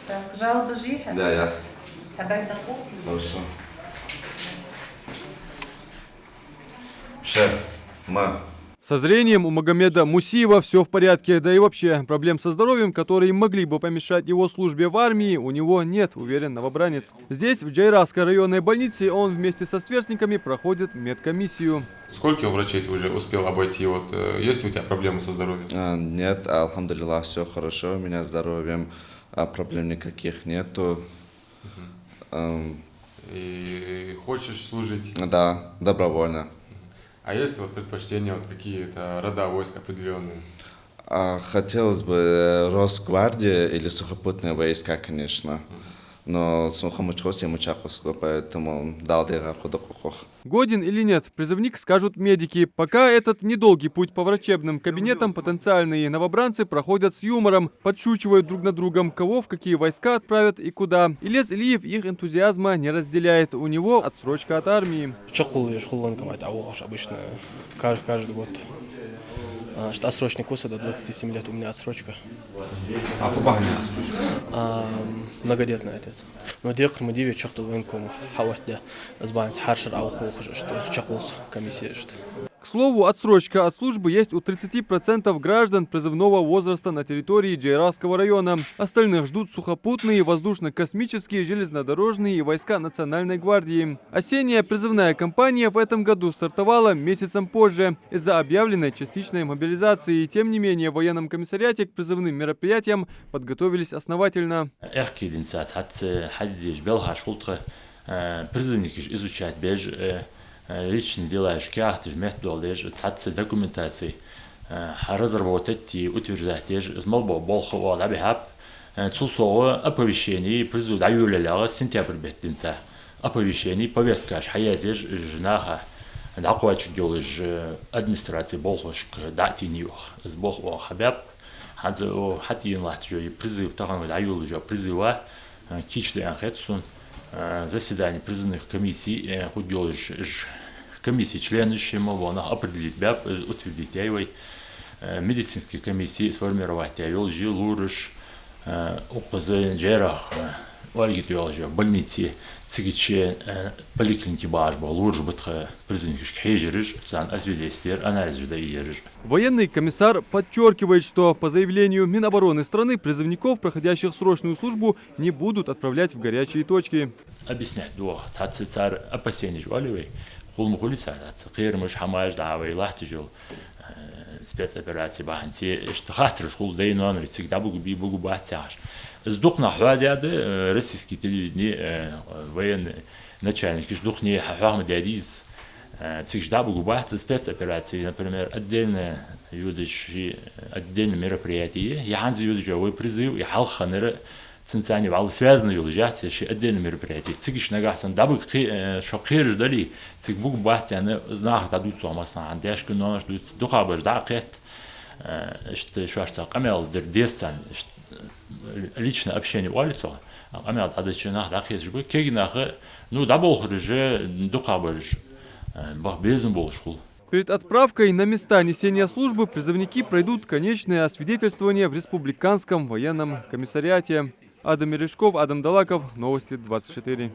Так, жалоба жиха? Да, я. Собак такой? Хорошо. Шеф, ма. Со зрением у Магомеда Мусиева все в порядке, да и вообще проблем со здоровьем, которые могли бы помешать его службе в армии, у него нет, уверен новобранец. Здесь, в Джайрасской районной больнице, он вместе со сверстниками проходит медкомиссию. Сколько врачей ты уже успел обойти? Вот, есть у тебя проблемы со здоровьем? Нет, альхамдулиллах, все хорошо, у меня с здоровьем, проблем никаких нету. И хочешь служить? Да, добровольно. А есть вот предпочтения, вот какие-то рода войск определенные? Хотелось бы Росгвардия или сухопутные войска, конечно. Но сухомучхос и мучахос, поэтому дал худокухох. Годен или нет, призывник скажут медики. Пока этот недолгий путь по врачебным кабинетам потенциальные новобранцы проходят с юмором, подшучивают друг над другом, кого в какие войска отправят и куда. Илес Илиев их энтузиазма не разделяет, у него отсрочка от армии. Обычно каждый год. Что отсрочный курс до 27 лет у меня отсрочка. А в Багане отсрочка? Многодетный отец. Но декр мы 9 чахту военкому хаватя сбанц харшер аухох что чакулс комиссия что. К слову, отсрочка от службы есть у 30% граждан призывного возраста на территории Джайрасского района. Остальных ждут сухопутные, воздушно-космические, железнодорожные и войска Национальной гвардии. Осенняя призывная кампания в этом году стартовала месяцем позже из-за объявленной частичной мобилизации. Тем не менее, в военном комиссариате к призывным мероприятиям подготовились основательно. Личные дела, шкяхты, методы, цацы документации, разработать и утверждать, измолбо болхова, лабихаб, цусова оповещений, призыв даюляля, сентябрь беттинца, оповещений, повестка, хаязеж, жнаха, дакуач геолож, администрации болхошк, дати нюх, с болхова хабяб, хадзо хатин латжо, призыв тахан даюляжа, призыва, кичды анхетсун. Заседание призывных комиссий, комиссии члены Шимована определить бяб, утвердить яйвой, медицинские комиссии сформировать яйвол, жилурыш, указы джерах, валгит яйвол, больницы, цигиче, поликлиники бажба, лурж бытха, призывник хейжерыш, сан освидетельствер, анализ ждаиерыш. Военный комиссар подчеркивает, что по заявлению Минобороны страны призывников, проходящих срочную службу, не будут отправлять в горячие точки. Объяснять, цар опасений жваливый, хулмухулица, кирмыш, хамаш, давай, лахтижил, спецоперации баханти, что хатрыш хул дейнон, всегда бугу бахтяш. Сдохна хвадяды, российские телевидение, военные начальники, сдохни хахмадядиз, всегда бугу бахти спецоперации, например, отдельные мероприятия, я ханзи юдожевой призыв, я халханера, центральный вал связанный юлжатся, еще отдельные мероприятия. Цигиш нагасан, дабы шокер ждали, циг бугу бахти, они знах дадут суамасна, андешки нож дадут, духабаш дакет, что шварца камел дердестан, личное общение улицу, а мы отдачнах дахез жбы, кегнах, ну дабол хрже духабаш, бах безым болшул. Перед отправкой на места несения службы призывники пройдут конечное освидетельствование в Республиканском военном комиссариате. Адам Мережков, Адам Далаков, Новости 24.